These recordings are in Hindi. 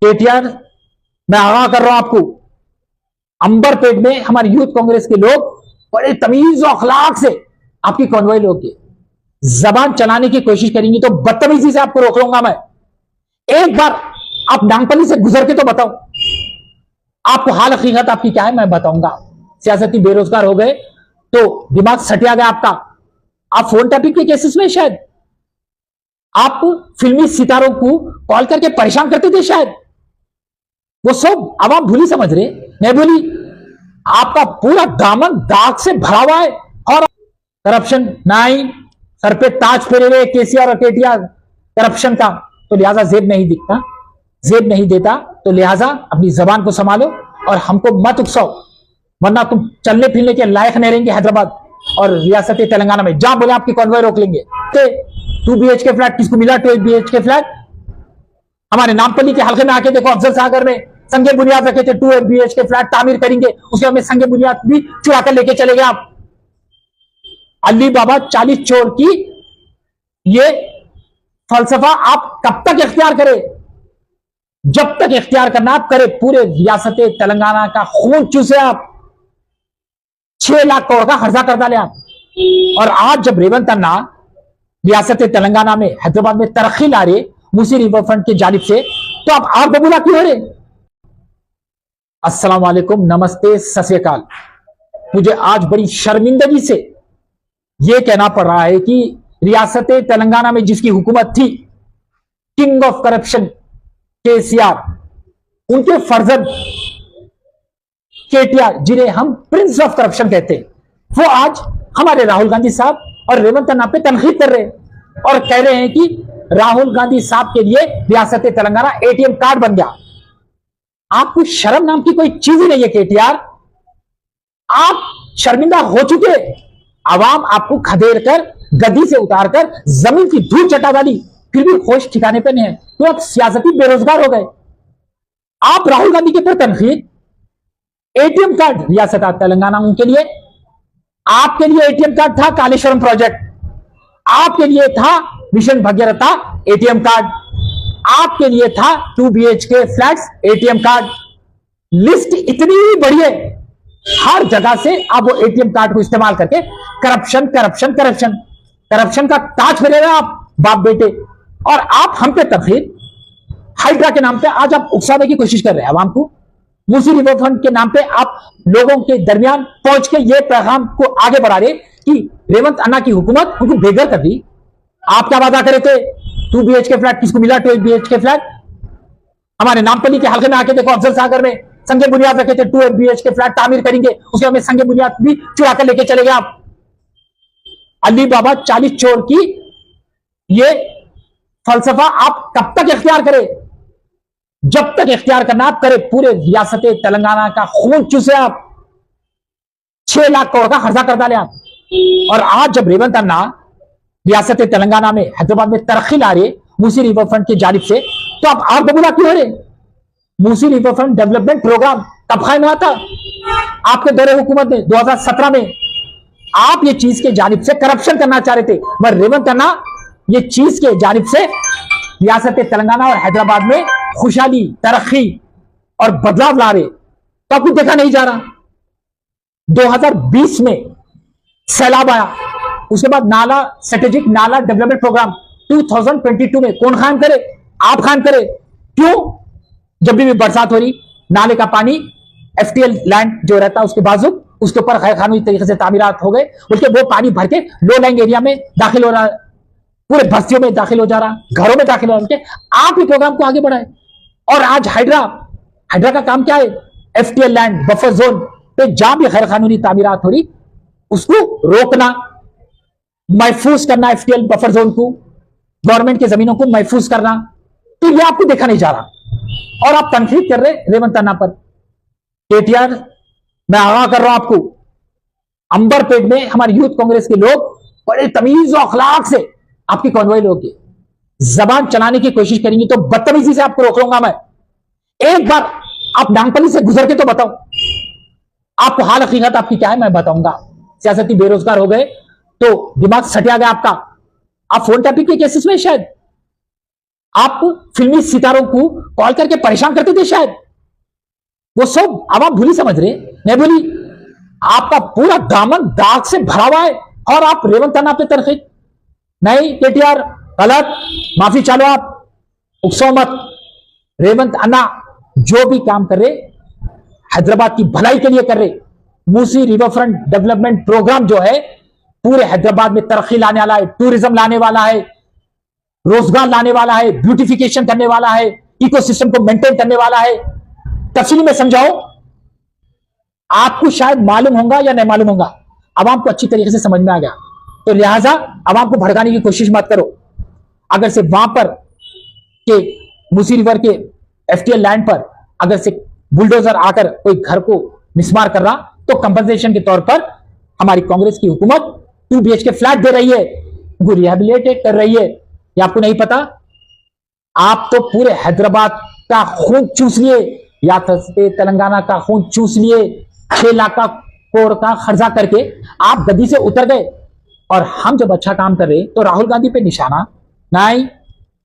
केटीआर, मैं आगाह कर रहा हूं आपको, अंबरपेट में हमारे यूथ कांग्रेस के लोग बड़े तमीज और अखलाक से आपकी कॉन्वॉय लोग की जबान चलाने की कोशिश करेंगी तो बदतमीजी से आपको रोक लूंगा मैं। एक बार आप नांगपल्ली से गुजर के तो बताओ, आपको हाल हकीकत आपकी क्या है मैं बताऊंगा। सियासती बेरोजगार हो गए तो दिमाग सटिया गया आपका। आप फोन टैपिंग के केसेस में शायद आप फिल्मी सितारों को कॉल करके परेशान करते थे, शायद वो सब अब आप भूली समझ रहे। मैं बोली आपका पूरा दामन दाग से भरा हुआ है और करप्शन नहीं, सर पे ताज फेरे हुए केसीआर और केटीआर करप्शन का, तो लिहाजा जेब नहीं दिखता, जेब नहीं देता, तो लिहाजा अपनी जबान को संभालो और हमको मत उकसाओ, वरना तुम चलने फिरने के लायक नहीं रहेंगे हैदराबाद और रियासत तेलंगाना में। जहां बोले आपकी कॉन्वॉय रोक लेंगे। 2 BHK फ्लैट किसको मिला? 12 BHK फ्लैट हमारे नामपल्ली के हल्के में आके देखो, अफजल सागर में संगे बुनियाद रखे थे 2 BHK फ्लैट तामीर करेंगे, उसके हमें संगे बुनियाद भी चुरा कर लेके चले गए आप। अली बाबा 40 चोर की ये फलसफा आप कब तक इख्तियार करें? जब तक इख्तियार करना आप करे, पूरे रियासत तेलंगाना का खून चूसे आप, 6 लाख करोड़ का खर्चा कर डाले आप। और आज जब रेवंत अन्ना रियासत तेलंगाना में हैदराबाद में तरक्की ला रहे मूसी रिवर फ्रंट की जानिब से, तो आप आग बबूला क्यों हो रहे? अस्सलाम वालेकुम, नमस्ते, सत श्री अकाल। मुझे आज बड़ी शर्मिंदगी से यह कहना पड़ रहा है कि रियासत तेलंगाना में जिसकी हुकूमत थी, किंग ऑफ करप्शन केसीआर, उनके फर्जंद केटीआर, जिन्हें हम प्रिंस ऑफ करप्शन कहते हैं, वो आज हमारे राहुल गांधी साहब और रेवंत अन्ना पे तनकीद कर रहे हैं और कह रहे हैं कि राहुल गांधी साहब के लिए रियासत तेलंगाना एटीएम कार्ड बन गया। आपको शर्म नाम की कोई चीज ही नहीं है केटीआर, आप शर्मिंदा हो चुके। आवाम आपको खदेड़ कर गद्दी से उतारकर जमीन की धूल चटा डाली, फिर भी होश ठिकाने पे नहीं है, तो आप सियासती बेरोजगार हो गए। आप राहुल गांधी के ऊपर तनकीद, एटीएम कार्ड रियासत तेलंगाना उनके लिए, आपके लिए एटीएम कार्ड था कालेश्वरम प्रोजेक्ट, आपके लिए था मिशन भगीरथा एटीएम कार्ड, आपके लिए था 2 BHK flats ATM card. List इतनी बड़ी है, हर जगह से आप वो एटीएम कार्ड को इस्तेमाल करके करप्शन करप्शन करप्शन करप्शन का ताज फेरे रहे आप बाप बेटे। और आप हम पे तनकीद, हाइड्रा के नाम पे आज आप उकसाने की कोशिश कर रहे हैं आवाम को। मूसी रिवर फ्रंट के नाम पे आप लोगों के दरमियान पहुंच के ये पैगाम को आगे बढ़ा रहे कि रेवंत अन्ना की हुकूमत उनको बेघर कर दी। आप क्या वादा करे थे? 2 BHK फ्लैट किसको मिला? 12 BHK फ्लैट हमारे नामपल्ली के हल्के में आके देखो, अफजल सागर में संगे बुनियाद रखे थे 2 BHK फ्लैट तामीर करेंगे, उसके हमें संगे बुनियाद भी चुरा कर लेके चले गए आप। अली बाबा 40 चोर की ये फलसफा आप कब तक इख्तियार करें? जब तक इख्तियार करना आप करे, पूरे रियासत तेलंगाना का खून चूसे आप, 6 लाख करोड़ का खर्चा कर डाले आप। और आज जब रेवंत अन्ना रियासत तेलंगाना में हैदराबाद में तरक्की ला रहे मूसी रिवर फ्रंट की जानिब से, तो आप आग बबूला क्यों हो रहे? Musi river front development program कब कायम हुआ था? आपके दौरे हुकूमत में 2017 में आप ये चीज के जानिब से करप्शन करना चाह रहे थे, मगर रेवंत अन्ना ये चीज के जानिब से रियासत तेलंगाना और हैदराबाद में खुशहाली, तरक्की और बदलाव ला रहे, तो आपको देखा नहीं जा रहा। 2020 में सैलाब आया, उसके बाद नाला स्ट्रेटेजिक नाला डेवलपमेंट प्रोग्राम 2022 में कौन कायम करे? आप कायम करे। क्यों? जब भी बरसात हो रही, नाले का पानी FTL लैंड जो रहता है उसके बाजू, उसके ऊपर गैर कानूनी तरीके से तामीरात हो गए, बल्कि वो पानी भर के लो लैंड एरिया में दाखिल हो रहा है, पूरे बस्तियों में दाखिल हो जा रहा, घरों में दाखिल हो रहा। आप ये प्रोग्राम को आगे बढ़ाए। और आज हाइड्रा का काम क्या है? FTL लैंड बफर जोन पे जहां भी गैर कानूनी तामीरात हो रही उसको रोकना, महफूज करना, FTL बफर जोन को, गवर्नमेंट की जमीनों को महफूज करना, तो ये आपको देखा नहीं जा रहा और आप तनकीद कर रहे रेवंत अन्ना पर। केटीआर, मैं आगाह कर रहा हूं आपको, अंबरपेट में हमारे यूथ कांग्रेस के लोग बड़े तमीज और अखलाक से आपकी कॉन्वॉय लोग की जबान चलाने की कोशिश करेंगी तो बदतमीजी से आपको रोक लूंगा मैं। एक बार आप नांगपल्ली से गुजर के तो बताओ, आपको हाल हकीकत आपकी क्या है मैं बताऊंगा। सियासती बेरोजगार हो गए तो दिमाग सटिया गया आपका। आप फोन टैपिंग के केसेस में शायद आप फिल्मी सितारों को कॉल करके परेशान करते थे शायद, वो सब अब आप भूली समझ रहे, नहीं भूली। आपका पूरा दामन दाग से भरा हुआ है और आप रेवंत अन्ना पे तनकीद। नहीं केटीआर, गलत, माफी चालो, आप उकसो मत। रेवंत अन्ना जो भी काम कर रहे हैदराबाद की भलाई के लिए कर रहे। Musi river front development program जो है पूरे हैदराबाद में तरक्की लाने वाला है, टूरिज्म लाने वाला है, रोजगार लाने वाला है, ब्यूटिफिकेशन करने वाला है, इकोसिस्टम को मेंटेन करने वाला है। तफसीली में समझाओ, आपको शायद मालूम होगा या नहीं मालूम होगा, आवाम को अच्छी तरीके से समझ में आ गया, तो लिहाजा आवाम को भड़काने की कोशिश मत करो। अगर से वहां पर के मूसी रिवर के एफटीएल लैंड पर अगर से बुलडोजर आकर कोई घर को मिसमार कर रहा, तो कंपनसेशन के तौर पर हमारी कांग्रेस की हुकूमत 2 BHK फ्लैट दे रही है, उनको रिहेबिलिटेट कर रही है। ये आपको नहीं पता? आप तो पूरे हैदराबाद का खून चूस लिए, या तेलंगाना का खून चूस लिए, 6 लाख का करोड़ का खर्चा करके आप गद्दी से उतर गए। और हम जब अच्छा काम कर रहे तो राहुल गांधी पे निशाना नहीं,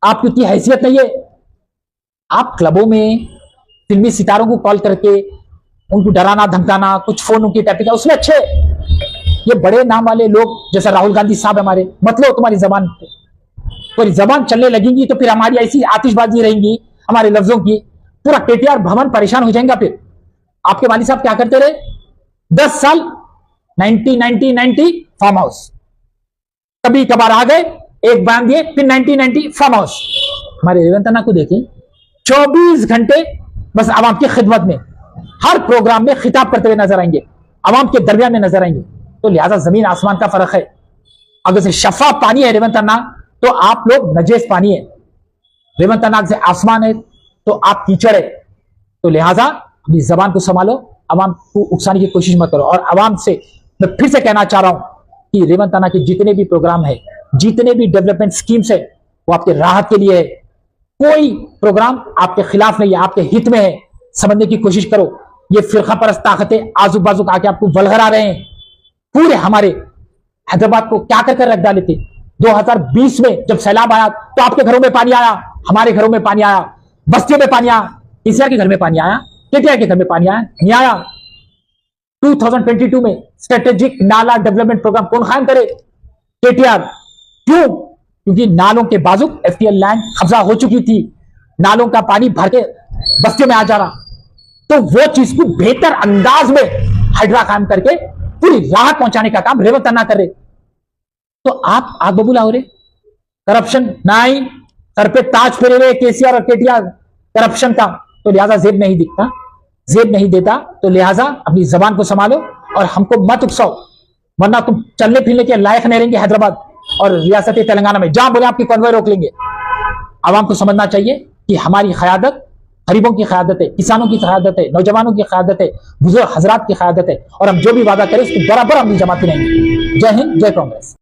आपकी उतनी हैसियत नहीं है। आप क्लबों में फिल्मी सितारों को कॉल करके उनको डराना धमकाना, कुछ फोन उनकी टैपिंग, उसमें अच्छे ये बड़े नाम वाले लोग जैसा राहुल गांधी साहब हमारे, मतलब तुम्हारी जबान पे पूरी जबान चलने लगेगी तो फिर हमारी ऐसी आतिशबाजी रहेंगी हमारे लफ्जों की, पूरा केटीआर भवन परेशान हो जाएगा। फिर आपके वाली साहब क्या करते रहे 10 साल, 90 फार्म हाउस, कभी कभार आ गए, एक बयान दिए, फिर 90 फार्म हाउस। हमारे रेवंत अन्ना को देखिए 24 घंटे बस आवाम की खिदमत में, हर प्रोग्राम में खिताब करते हुए नजर आएंगे, आवाम के दरमियान में नजर आएंगे। तो लिहाजा जमीन आसमान का फर्क है। अगर से शफाफ पानी है रेवंत अन्ना, तो आप लोग नजेस पानी है। रेवंत अन्ना से आसमान है तो आप कीचड़ है। तो लिहाजा अपनी जबान को संभालो, आवाम को उकसाने की कोशिश मत करो। और आवाम से मैं फिर से कहना चाह रहा हूं कि रेवंत अन्ना के जितने भी प्रोग्राम है, जितने भी डेवलपमेंट स्कीम्स है, वो आपके राहत के लिए है। कोई प्रोग्राम आपके खिलाफ नहीं है, आपके हित में है। समझने की कोशिश करो। ये फिरका परस्त ताकतें आजू बाजू आके आपको वलगरा रहे हैं, पूरे हमारे हैदराबाद को क्या कर रख डाले थे। 2020 में जब सैलाब आया तो आपके घरों में पानी आया, हमारे घरों में पानी आया, बस्तियों में पानी आया, केसीआर के घर में पानी आया, केटीआर के घर में पानी आया नहीं आया। 2022 में स्ट्रेटेजिक नाला डेवलपमेंट प्रोग्राम कौन कायम करे? केटीआर। क्यों? क्योंकि नालों के बाजुक एफटीएल लैंड कब्जा हो चुकी थी, नालों का पानी भर के बस्तियों में आ जा रहा, तो वो चीज को बेहतर अंदाज में हाइड्रा कायम करके पूरी राहत पहुंचाने का काम रेवंत अन्ना कर रहे। तो आप आग बबूला हो रहे, करप्शन नहीं, सर पे ताज फेरे रहे केसीआर और केटीआर करप्शन का। तो लिहाजा जेब नहीं दिखता, जेब नहीं देता, तो लिहाजा अपनी जबान को संभालो और हमको मत उकसाओ, वरना तुम चलने फिरने के लायक नहीं रहेंगे हैदराबाद और रियासत तेलंगाना में। जहां बोले आपकी कॉन्वॉय रोक लेंगे। आवाम को समझना चाहिए कि हमारी क़यादत गरीबों की क़यादत है, किसानों की क़यादत है, नौजवानों की क़यादत है, बुजुर्ग हजरात की क़यादत है, और हम जो भी वादा करें उसको बराबर हम जमाती रहेंगे। जय हिंद, जय कांग्रेस।